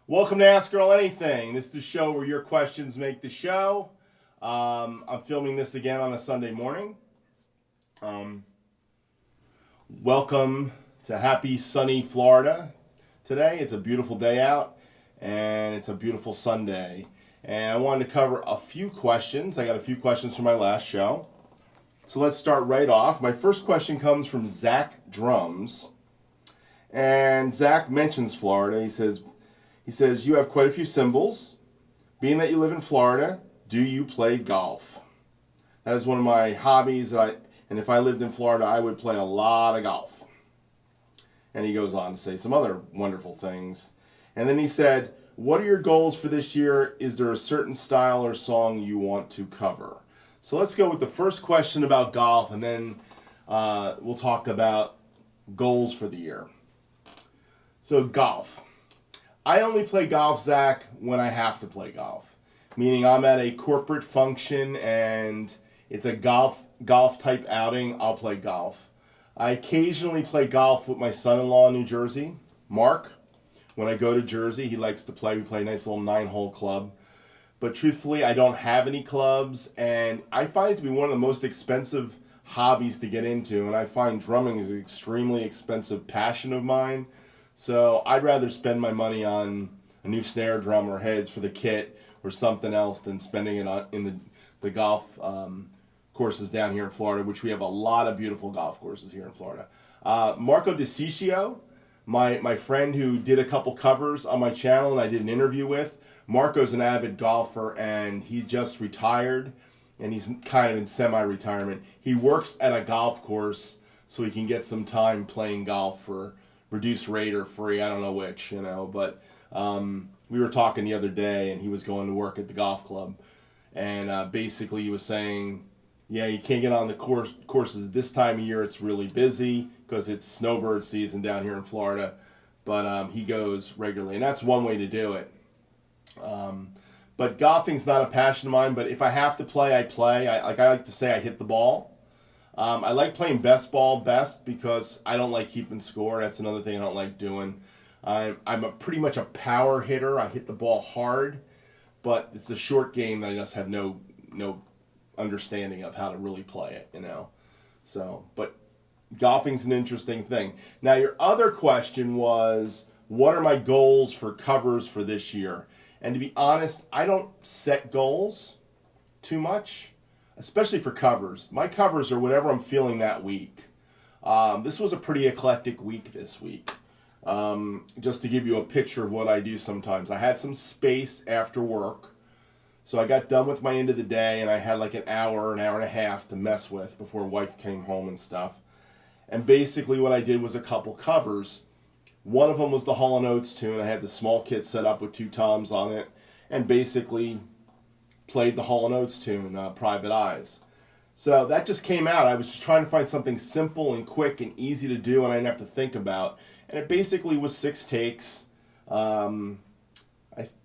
Welcome to Ask Earl Anything. This is the show where your questions make the show. I'm filming this again on a Sunday morning. Welcome to happy sunny Florida today. It's a beautiful day out and it's a beautiful Sunday. And I wanted to cover a few questions. I got a few questions from my last show. So let's start right off. My first question comes from Zach Drums. And Zach mentions Florida. He says, you have quite a few cymbals. Being that you live in Florida, do you play golf? That is one of my hobbies, and if I lived in Florida, I would play a lot of golf. And he goes on to say some other wonderful things. And then he said, what are your goals for this year? Is there a certain style or song you want to cover? So let's go with the first question about golf, and then we'll talk about goals for the year. So golf. I only play golf, Zach, when I have to play golf. Meaning I'm at a corporate function and it's a golf type outing, I'll play golf. I occasionally play golf with my son-in-law in New Jersey, Mark. When I go to Jersey, he likes to play. We play a nice little 9-hole club. But truthfully, I don't have any clubs, and I find it to be one of the most expensive hobbies to get into, and I find drumming is an extremely expensive passion of mine. So I'd rather spend my money on a new snare drum or heads for the kit or something else than spending it on in the golf courses down here in Florida, which we have a lot of beautiful golf courses here in Florida. Marco DeCiccio, my friend who did a couple covers on my channel and I did an interview with. Marco's an avid golfer and he just retired and he's kind of in semi-retirement. He works at a golf course so he can get some time playing golf for reduced rate or free, I don't know which, but we were talking the other day and he was going to work at the golf club and basically he was saying, yeah, you can't get on the courses this time of year, it's really busy because it's snowbird season down here in Florida, but he goes regularly and that's one way to do it. But golfing's not a passion of mine, but if I have to play, I play. I like to say I hit the ball. I like playing best ball best because I don't like keeping score. That's another thing I don't like doing. I'm pretty much a power hitter. I hit the ball hard, but it's the short game that I just have no understanding of how to really play it, So, but golfing's an interesting thing. Now, your other question was, what are my goals for covers for this year? And to be honest, I don't set goals too much, especially for covers. My covers are whatever I'm feeling that week. This was a pretty eclectic week this week. Just to give you a picture of what I do sometimes. I had some space after work. So I got done with my end of the day and I had like an hour and a half to mess with before wife came home and stuff. And basically what I did was a couple covers. One of them was the Hall & Oates tune. I had the small kit set up with 2 toms on it and basically played the Hall & Oates tune, Private Eyes. So that just came out. I was just trying to find something simple and quick and easy to do and I didn't have to think about. And it basically was 6 takes.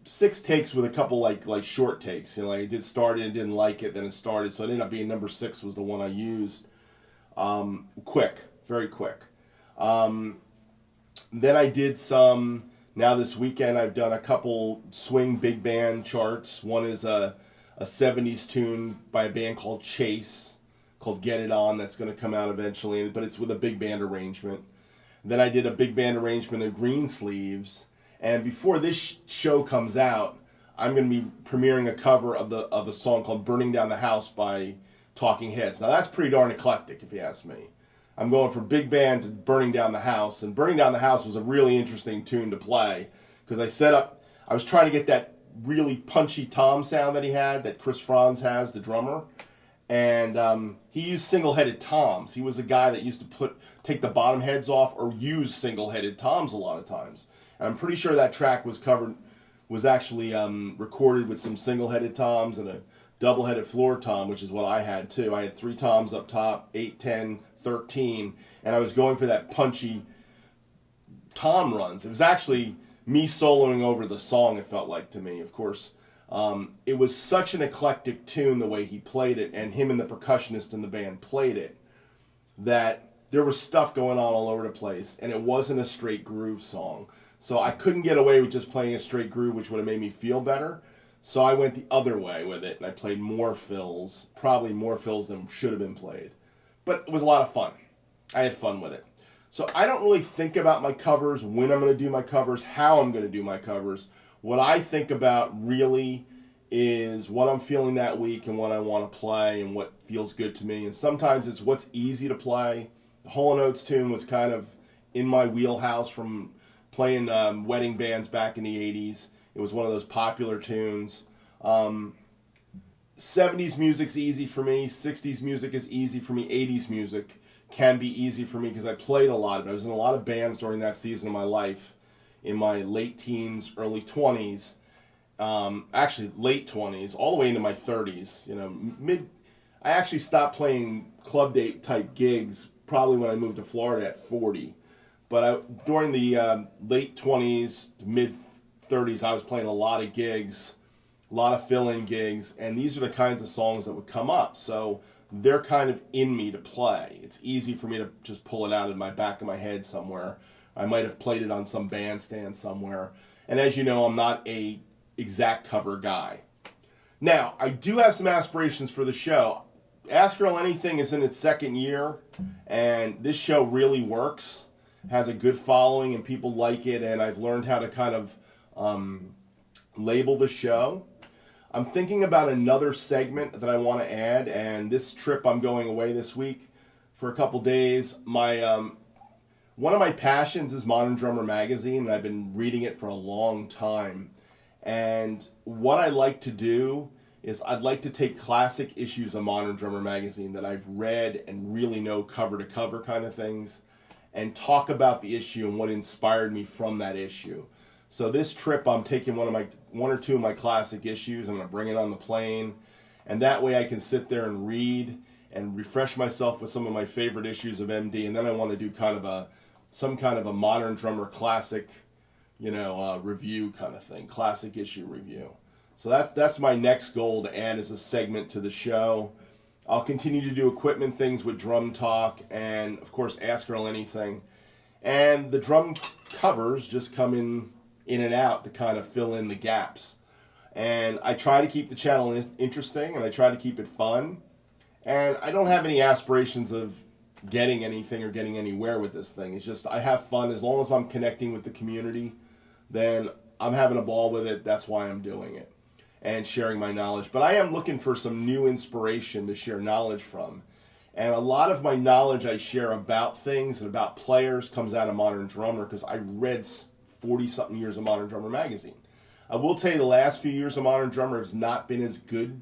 6 takes with a couple like short takes. I did start it and didn't like it, then it started. So it ended up being number 6 was the one I used. Quick, very quick. Then I did some, now this weekend I've done a couple swing big band charts. One is a 70s tune by a band called Chase, called Get It On, that's going to come out eventually, but it's with a big band arrangement. Then I did a big band arrangement of Greensleeves, and before this show comes out, I'm going to be premiering a cover of a song called Burning Down the House by Talking Heads. Now that's pretty darn eclectic if you ask me. I'm going from big band to Burning Down the House, and Burning Down the House was a really interesting tune to play because I was trying to get that really punchy tom sound that he had, that Chris Franz has, the drummer, and he used single-headed toms. He was a guy that used to take the bottom heads off or use single-headed toms a lot of times. And I'm pretty sure that track was actually recorded with some single-headed toms and a double-headed floor tom, which is what I had too. I had 3 toms up top, 8, 10, 13, and I was going for that punchy tom runs. It was actually me soloing over the song, it felt like to me, of course. It was such an eclectic tune the way he played it, and him and the percussionist in the band played it, that there was stuff going on all over the place, and it wasn't a straight groove song. So I couldn't get away with just playing a straight groove, which would have made me feel better. So I went the other way with it, and I played more fills, probably more fills than should have been played. But it was a lot of fun. I had fun with it. So I don't really think about my covers, when I'm going to do my covers, how I'm going to do my covers. What I think about really is what I'm feeling that week and what I want to play and what feels good to me. And sometimes it's what's easy to play. The Hall & Oates tune was kind of in my wheelhouse from playing wedding bands back in the 80s. It was one of those popular tunes. 70s music's easy for me. 60s music is easy for me. 80s music can be easy for me because I played a lot of it. I was in a lot of bands during that season of my life in my late teens, early 20s. Actually, late 20s, all the way into my 30s. I actually stopped playing club date type gigs probably when I moved to Florida at 40. But during the late 20s, mid 30s, I was playing a lot of gigs, a lot of fill-in gigs, and these are the kinds of songs that would come up. So they're kind of in me to play. It's easy for me to just pull it out of my back of my head somewhere. I might have played it on some bandstand somewhere. And as you know, I'm not a exact cover guy. Now, I do have some aspirations for the show. Ask Earl Anything is in its second year, and this show really works, has a good following, and people like it, and I've learned how to kind of label the show. I'm thinking about another segment that I want to add, and this trip I'm going away this week for a couple days. One of my passions is Modern Drummer magazine, and I've been reading it for a long time. And what I like to do is I'd like to take classic issues of Modern Drummer magazine that I've read and really know cover to cover kind of things, and talk about the issue and what inspired me from that issue. So this trip, I'm taking one or two of my classic issues. I'm going to bring it on the plane, and that way I can sit there and read and refresh myself with some of my favorite issues of MD. And then I want to do some kind of a Modern Drummer classic, review kind of thing, classic issue review. So that's my next goal to add as a segment to the show. I'll continue to do equipment things with Drum Talk and, of course, Ask Earl Anything. And the drum covers just come in and out to kind of fill in the gaps. And I try to keep the channel interesting, and I try to keep it fun. And I don't have any aspirations of getting anything or getting anywhere with this thing. It's just I have fun. As long as I'm connecting with the community, then I'm having a ball with it. That's why I'm doing it and sharing my knowledge. But I am looking for some new inspiration to share knowledge from. And a lot of my knowledge I share about things and about players comes out of Modern Drummer because I read 40-something years of Modern Drummer magazine. I will tell you the last few years of Modern Drummer has not been as good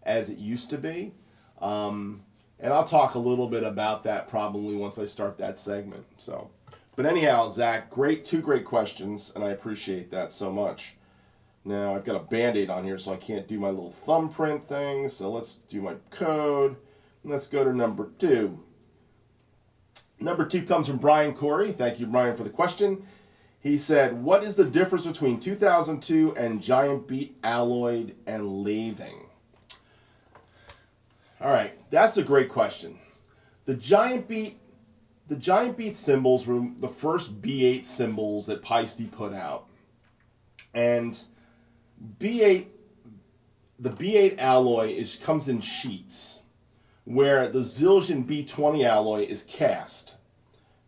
as it used to be. And I'll talk a little bit about that probably once I start that segment. But anyhow, Zach, two great questions, and I appreciate that so much. Now, I've got a Band-Aid on here, so I can't do my little thumbprint thing. So let's do my code. Let's go to number 2. Number 2 comes from Brian Corey. Thank you, Brian, for the question. He said, what is the difference between 2002 and Giant Beat alloyed and lathing? All right, that's a great question. The Giant Beat cymbals were the first B8 cymbals that Paiste put out. And the B8 alloy comes in sheets, where the Zildjian B20 alloy is cast,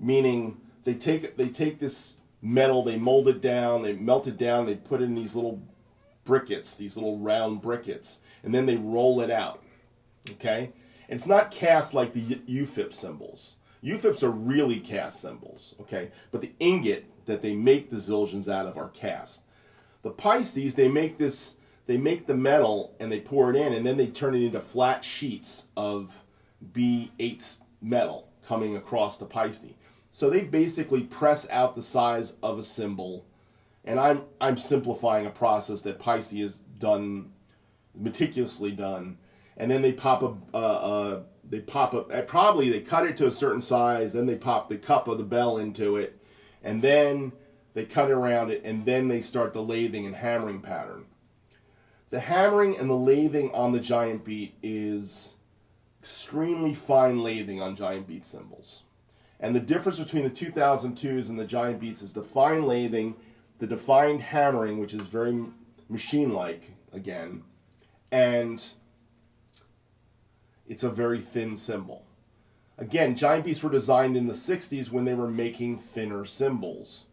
meaning they take this metal, they mold it down, they melt it down, they put it in these little briquettes, these little round briquettes, and then they roll it out. Okay? And it's not cast like the UFIP cymbals. UFIPs are really cast cymbals, okay? But the ingot that they make the Zildjians out of are cast. The Paistes, they make the metal and they pour it in, and then they turn it into flat sheets of B8 metal coming across the Paiste. So they basically press out the size of a cymbal, and I'm simplifying a process that Paiste has done, meticulously done, and then they they cut it to a certain size, then they pop the cup of the bell into it, and then they cut around it, and then they start the lathing and hammering pattern. The hammering and the lathing on the Giant Beat is extremely fine lathing on Giant Beat cymbals. And the difference between the 2002s and the giant beats is the fine lathing, the defined hammering, which is very machine-like, again, and it's a very thin cymbal. Again, giant beats were designed in the 60s when they were making thinner cymbals.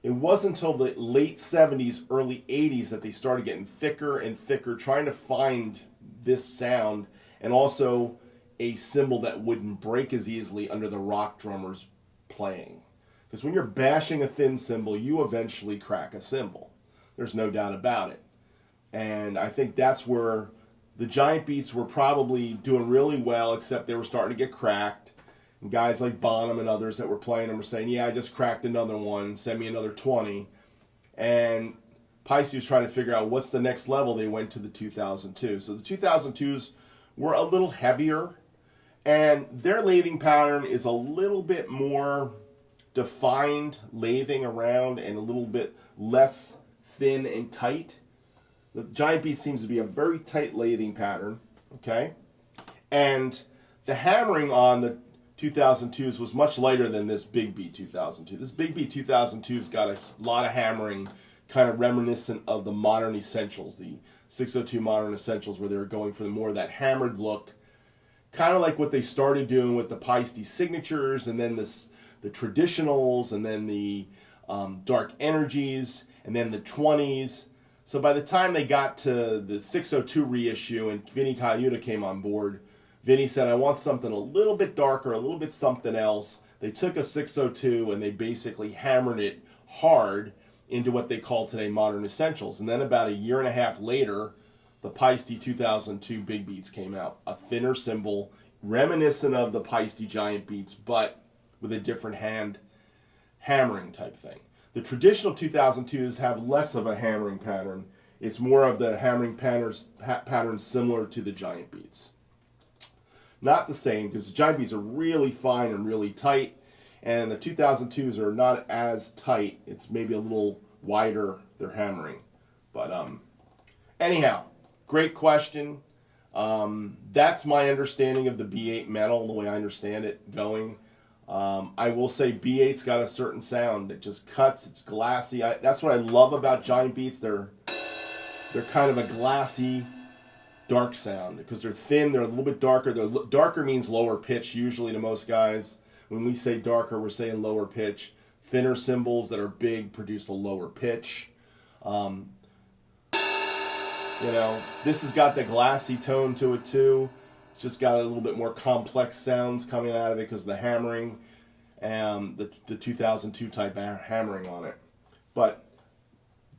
It wasn't until the late 70s, early 80s that they started getting thicker and thicker, trying to find this sound and also a cymbal that wouldn't break as easily under the rock drummers playing. Because when you're bashing a thin cymbal, you eventually crack a cymbal. There's no doubt about it. And I think that's where the giant beats were probably doing really well, except they were starting to get cracked. And guys like Bonham and others that were playing them were saying, yeah, I just cracked another one, send me another 20. And Paiste was trying to figure out what's the next level. They went to the 2002. So the 2002s were a little heavier, and their lathing pattern is a little bit more defined lathing around and a little bit less thin and tight. The giant beat seems to be a very tight lathing pattern, okay? And the hammering on the 2002s was much lighter than this Big Beat 2002. This Big Beat 2002's got a lot of hammering, kind of reminiscent of the Modern Essentials, the 602 Modern Essentials, where they were going for the more of that hammered look, kind of like what they started doing with the Paiste signatures, and then the traditionals, and then the dark energies, and then the 20s. So by the time they got to the 602 reissue and Vinny Colaiuta came on board, Vinny said, I want something a little bit darker, a little bit something else. They took a 602 and they basically hammered it hard into what they call today Modern Essentials. And then about a year and a half later, the Paiste 2002 Big Beats came out. A thinner cymbal, reminiscent of the Paiste Giant Beats, but with a different hand hammering type thing. The traditional 2002s have less of a hammering pattern. It's more of the hammering pattern similar to the Giant Beats. Not the same, because the Giant Beats are really fine and really tight, and the 2002s are not as tight. It's maybe a little wider, their hammering. But anyhow, great question. That's my understanding of the B8 metal, the way I understand it going. I will say B8's got a certain sound. It just cuts, it's glassy. That's what I love about Giant Beats. They're kind of a glassy, dark sound because they're thin, they're a little bit darker. Darker means lower pitch usually to most guys. When we say darker, we're saying lower pitch. Thinner cymbals that are big produce a lower pitch. This has got the glassy tone to it too. It's just got a little bit more complex sounds coming out of it because of the hammering and the 2002 type hammering on it. But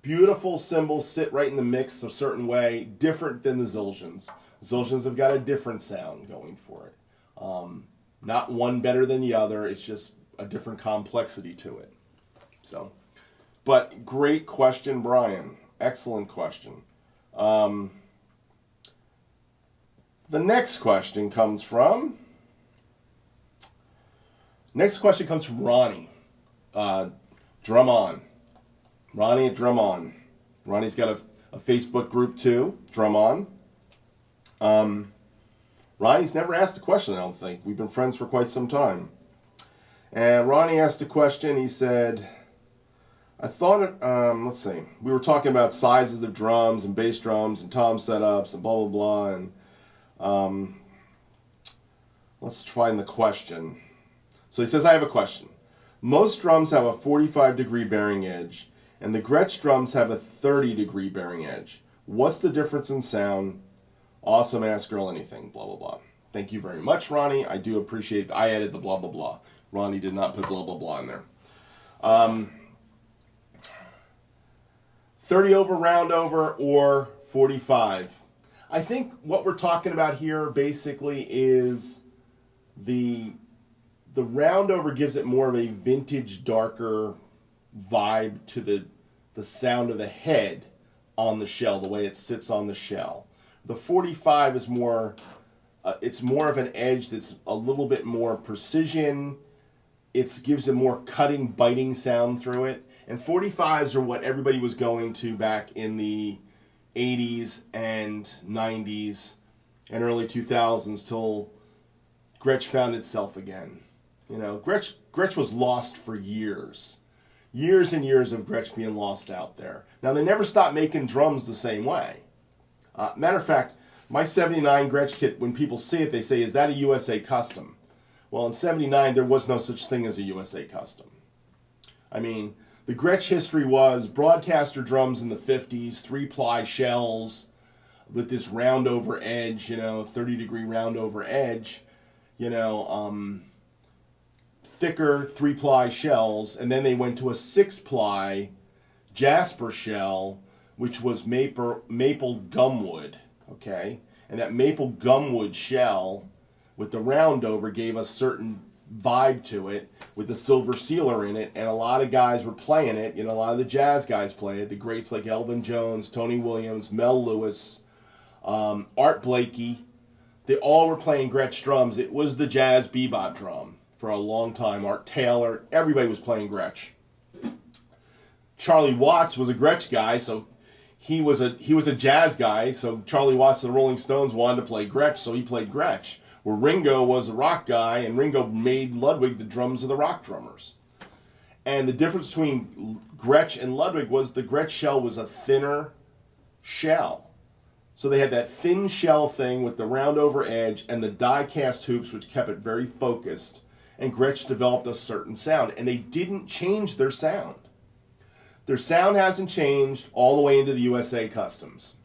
beautiful cymbals sit right in the mix a certain way, different than the Zildjians. Zildjians have got a different sound going for it. Not one better than the other. It's just a different complexity to it. So, but great question, Brian. Excellent question. The next question comes from Ronnie. Drum On. Ronnie at Drum On. Ronnie's got a Facebook group too, Drum On. Ronnie's never asked a question, I don't think. We've been friends for quite some time. And Ronnie asked a question. He said, I thought, let's see, we were talking about sizes of drums and bass drums and tom setups and blah, blah, blah. And let's find the question. So he says, I have a question. Most drums have a 45-degree bearing edge, and the Gretsch drums have a 30-degree bearing edge. What's the difference in sound? Awesome, ask Earl anything, blah, blah, blah. Thank you very much, Ronnie. I do appreciate I added the blah, blah, blah. Ronnie did not put blah, blah, blah in there. 30 over, round over, or 45. I think what we're talking about here basically is the round over gives it more of a vintage, darker vibe to the sound of the head on the shell, the way it sits on the shell. The 45 is more, it's more of an edge that's a little bit more precision. It gives a more cutting, biting sound through it. And 45s are what everybody was going to back in the 80s and 90s and early 2000s till Gretsch found itself again. You know, Gretsch was lost for years. Years and years of Gretsch being lost out there. Now, they never stopped making drums the same way. Matter of fact, my 79 Gretsch kit, when people see it, they say, is that a USA custom? Well, in 79, there was no such thing as a USA custom. I mean, the Gretsch history was broadcaster drums in the 50s, 3-ply shells with this round over edge, 30-degree round over edge, thicker 3-ply shells, and then they went to a 6-ply jasper shell, which was maple gumwood, okay? And that maple gumwood shell with the round over gave a certain vibe to it with the silver sealer in it, and a lot of guys were playing it. A lot of the jazz guys play it. The greats like Elvin Jones, Tony Williams, Mel Lewis, Art Blakey, they all were playing Gretsch drums. It was the jazz bebop drum for a long time. Art Taylor, everybody was playing Gretsch. Charlie Watts was a Gretsch guy, so he was a jazz guy. So Charlie Watts of the Rolling Stones wanted to play Gretsch, so he played Gretsch. Where Ringo was a rock guy, and Ringo made Ludwig the drums of the rock drummers. And the difference between Gretsch and Ludwig was the Gretsch shell was a thinner shell. So they had that thin shell thing with the round over edge and the die-cast hoops, which kept it very focused. And Gretsch developed a certain sound, and they didn't change their sound. Their sound hasn't changed all the way into the USA Customs.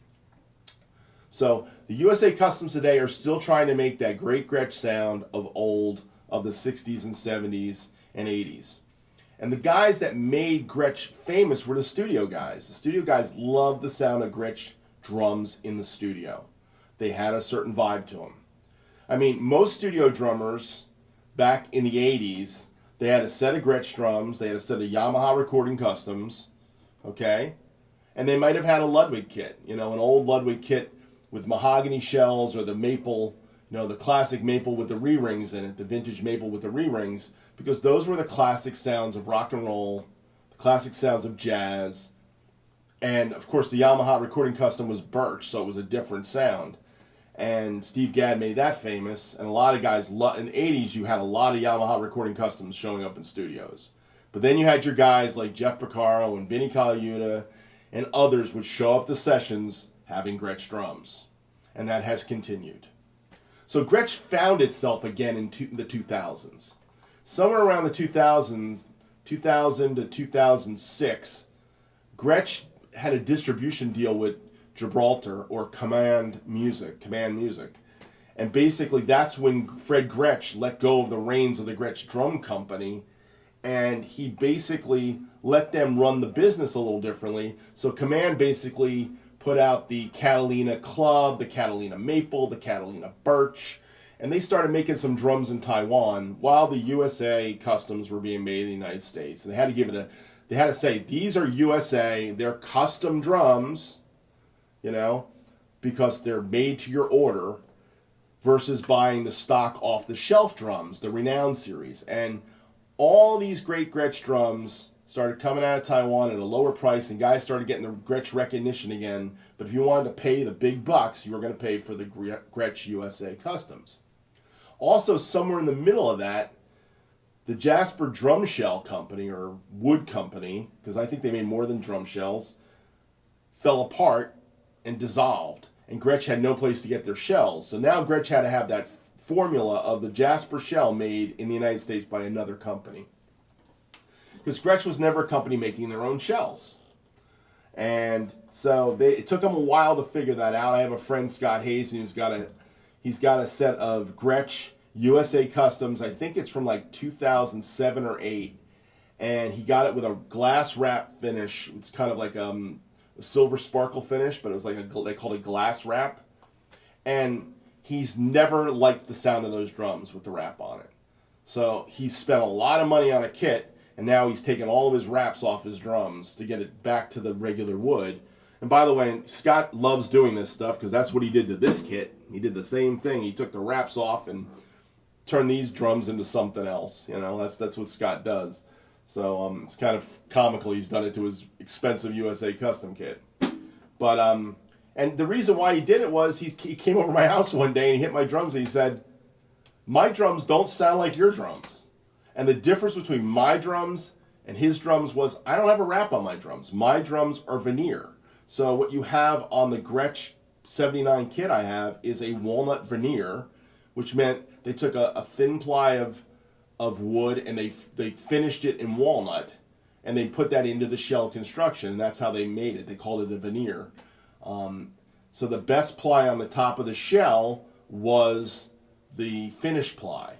So the USA Customs today are still trying to make that great Gretsch sound of old, of the 60s and 70s and 80s. And the guys that made Gretsch famous were the studio guys. The studio guys loved the sound of Gretsch drums in the studio. They had a certain vibe to them. I mean, most studio drummers back in the 80s, they had a set of Gretsch drums, they had a set of Yamaha Recording Customs, okay? And they might have had a Ludwig kit, an old Ludwig kit with mahogany shells, or the maple, the classic maple with the re-rings in it, the vintage maple with the re-rings, because those were the classic sounds of rock and roll, the classic sounds of jazz. And of course the Yamaha Recording Custom was birch, so it was a different sound. And Steve Gadd made that famous, and a lot of guys, in the 80s you had a lot of Yamaha Recording Customs showing up in studios. But then you had your guys like Jeff Porcaro and Vinnie Colaiuta and others would show up to sessions having Gretsch drums. And that has continued. So Gretsch found itself again in the 2000s. Somewhere around the 2000 to 2006, Gretsch had a distribution deal with Gibraltar, or Command Music. And basically that's when Fred Gretsch let go of the reins of the Gretsch Drum Company, and he basically let them run the business a little differently. So Command basically put out the Catalina Club, the Catalina Maple, the Catalina Birch, and they started making some drums in Taiwan while the USA Customs were being made in the United States. And they had to say, these are USA, they're custom drums, because they're made to your order, versus buying the stock off the shelf drums, the Renown series. And all these great Gretsch drums started coming out of Taiwan at a lower price, and guys started getting the Gretsch recognition again. But if you wanted to pay the big bucks, you were going to pay for the Gretsch USA Customs. Also, somewhere in the middle of that, the Jasper Drum Shell Company, or Wood Company, because I think they made more than drum shells, fell apart and dissolved. And Gretsch had no place to get their shells. So now Gretsch had to have that formula of the Jasper shell made in the United States by another company. Because Gretsch was never a company making their own shells. And so it took them a while to figure that out. I have a friend, Scott Hayes, and he's got a set of Gretsch USA Customs. I think it's from like 2007 or 8. And he got it with a glass wrap finish. It's kind of like a silver sparkle finish, but it was like they called it glass wrap. And he's never liked the sound of those drums with the wrap on it. So he spent a lot of money on a kit, and now he's taken all of his wraps off his drums to get it back to the regular wood. And by the way, Scott loves doing this stuff because that's what he did to this kit. He did the same thing. He took the wraps off and turned these drums into something else. That's what Scott does. So it's kind of comical he's done it to his expensive USA Custom kit. But and the reason why he did it was he came over my house one day and he hit my drums and he said, "My drums don't sound like your drums." And the difference between my drums and his drums was I don't have a wrap on my drums. My drums are veneer. So what you have on the Gretsch 79 kit I have is a walnut veneer, which meant they took a thin ply of wood and they finished it in walnut, and they put that into the shell construction, and that's how they made it. They called it a veneer. So the best ply on the top of the shell was the finished ply.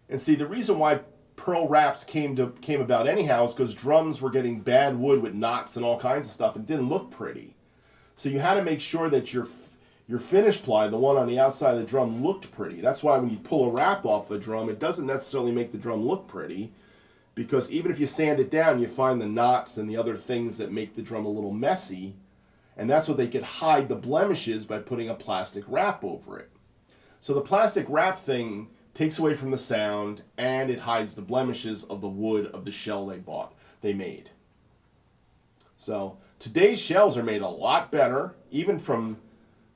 And see, the reason why pearl wraps came about anyhow is because drums were getting bad wood with knots and all kinds of stuff, and it didn't look pretty. So you had to make sure that your finished ply, the one on the outside of the drum, looked pretty. That's why when you pull a wrap off a drum, it doesn't necessarily make the drum look pretty, because even if you sand it down, you find the knots and the other things that make the drum a little messy, and that's what they could hide the blemishes by putting a plastic wrap over it. So the plastic wrap thing takes away from the sound, and it hides the blemishes of the wood of the shell they made. So today's shells are made a lot better, even from,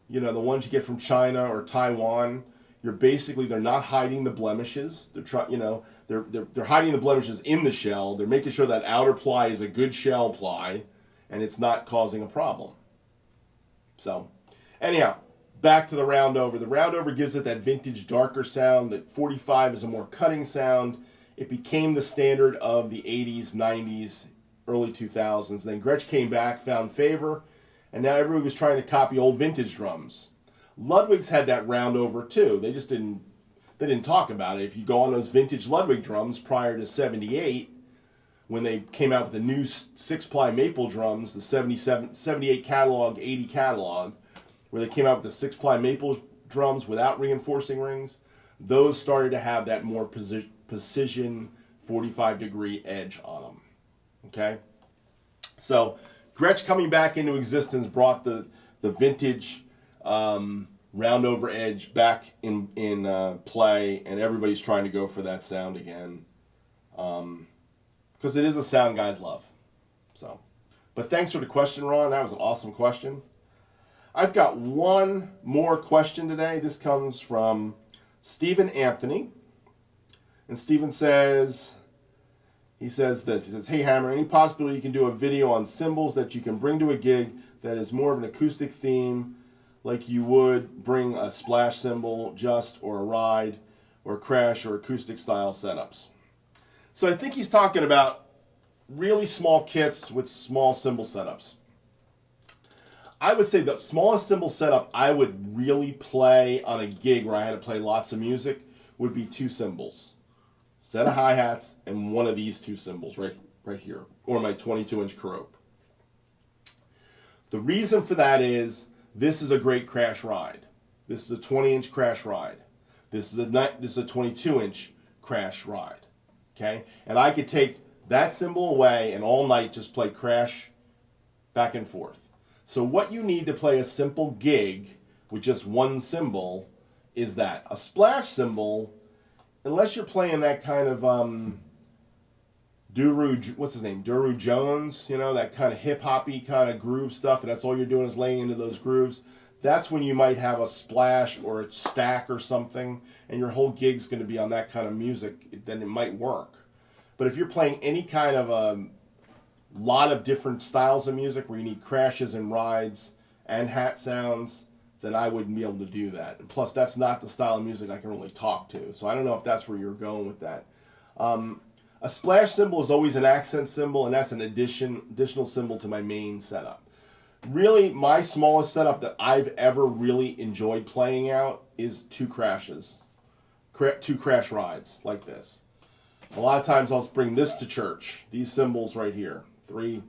the ones you get from China or Taiwan. They're not hiding the blemishes. They're hiding the blemishes in the shell. They're making sure that outer ply is a good shell ply, and it's not causing a problem. So, anyhow, back to the roundover. The roundover gives it that vintage darker sound. That 45 is a more cutting sound. It became the standard of the 80s, 90s, early 2000s. Then Gretsch came back, found favor, and now everybody was trying to copy old vintage drums. Ludwig's had that roundover too. They just didn't talk about it. If you go on those vintage Ludwig drums prior to 78, when they came out with the new 6-ply maple drums, the 78 catalog, 80 catalog, where they came out with the 6-ply maple drums without reinforcing rings, those started to have that more precision 45-degree edge on them. Okay? So Gretsch coming back into existence brought the vintage roundover edge back in play, and everybody's trying to go for that sound again, because it is a sound guys love. So, but thanks for the question, Ron. That was an awesome question. I've got one more question today. This comes from Stephen Anthony, and Stephen says, he says, "Hey Hammer, any possibility you can do a video on cymbals that you can bring to a gig that is more of an acoustic theme, like you would bring a splash cymbal, or a ride, or crash, or acoustic style setups?" So I think he's talking about really small kits with small cymbal setups. I would say the smallest cymbal setup I would really play on a gig where I had to play lots of music would be 2 cymbals. Set of hi-hats and one of these 2 cymbals right here, or my 22-inch Carope. The reason for that is this is a great crash ride. This is a 20-inch crash ride. This is a 22-inch crash ride. Okay? And I could take that cymbal away and all night just play crash back and forth. So what you need to play a simple gig with just one cymbal is that. A splash cymbal, unless you're playing that kind of Duru Jones, that kind of hip-hoppy kind of groove stuff, and that's all you're doing is laying into those grooves, that's when you might have a splash or a stack or something, and your whole gig's going to be on that kind of music, then it might work. But if you're playing any kind of a lot of different styles of music where you need crashes and rides and hat sounds, then I wouldn't be able to do that. And plus, that's not the style of music I can really talk to. So I don't know if that's where you're going with that. A splash cymbal is always an accent cymbal, and that's an additional cymbal to my main setup. Really, my smallest setup that I've ever really enjoyed playing out is 2 crashes. 2 crash rides like this. A lot of times I'll bring this to church. These cymbals right here. 3.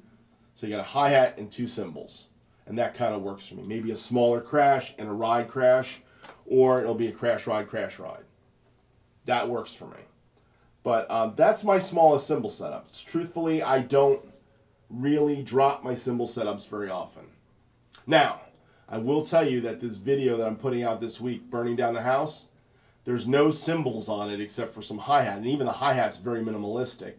So you got a hi-hat and 2 cymbals. And that kind of works for me. Maybe a smaller crash and a ride crash, or it'll be a crash ride. That works for me. But that's my smallest cymbal setup. Truthfully, I don't really drop my cymbal setups very often. Now, I will tell you that this video that I'm putting out this week, Burning Down the House, there's no cymbals on it except for some hi-hat, and even the hi-hat's very minimalistic.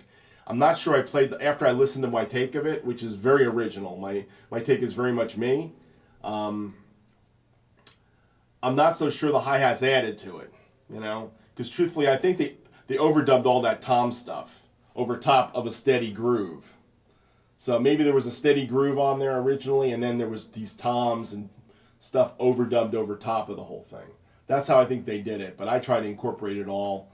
I'm not sure I played, after I listened to my take of it, which is very original. My take is very much me. I'm not so sure the hi-hat's added to it, because truthfully, I think they overdubbed all that tom stuff over top of a steady groove. So maybe there was a steady groove on there originally, and then there was these toms and stuff overdubbed over top of the whole thing. That's how I think they did it, but I tried to incorporate it all.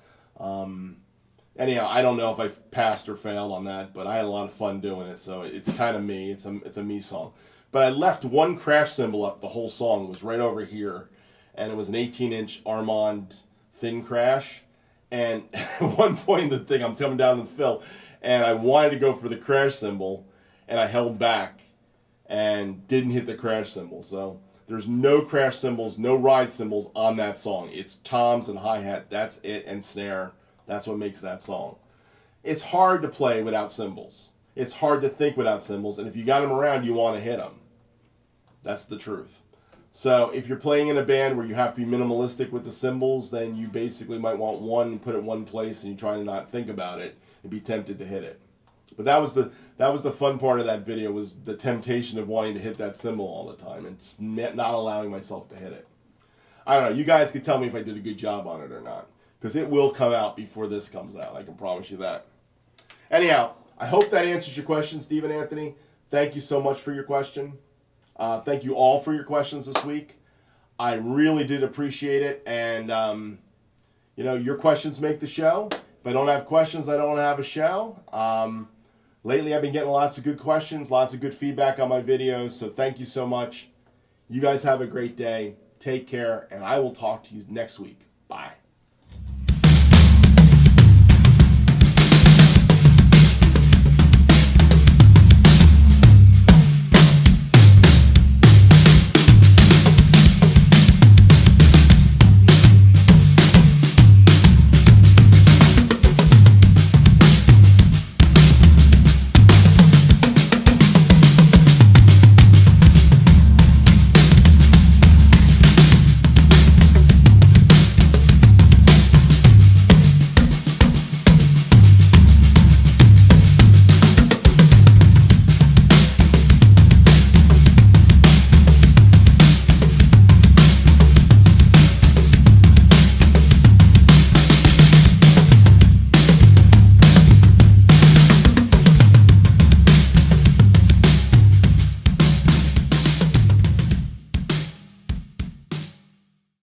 Anyhow, I don't know if I passed or failed on that, but I had a lot of fun doing it, so it's kind of me. It's a me song. But I left one crash cymbal up the whole song. It was right over here, and it was an 18-inch Armand thin crash. And at one point in the thing, I'm coming down the fill, and I wanted to go for the crash cymbal, and I held back and didn't hit the crash cymbal. So there's no crash cymbals, no ride cymbals on that song. It's toms and hi-hat. That's it, and snare. That's what makes that song. It's hard to play without cymbals. It's hard to think without cymbals, and if you got them around, you want to hit them. That's the truth. So if you're playing in a band where you have to be minimalistic with the cymbals, then you basically might want one and put it one place, and you try to not think about it and be tempted to hit it. But that was the fun part of that video, was the temptation of wanting to hit that cymbal all the time and not allowing myself to hit it. I don't know. You guys could tell me if I did a good job on it or not, because it will come out before this comes out. I can promise you that. Anyhow, I hope that answers your question, Stephen Anthony. Thank you so much for your question. Thank you all for your questions this week. I really did appreciate it, and your questions make the show. If I don't have questions, I don't have a show. Lately, I've been getting lots of good questions, lots of good feedback on my videos, so thank you so much. You guys have a great day. Take care, and I will talk to you next week. Bye.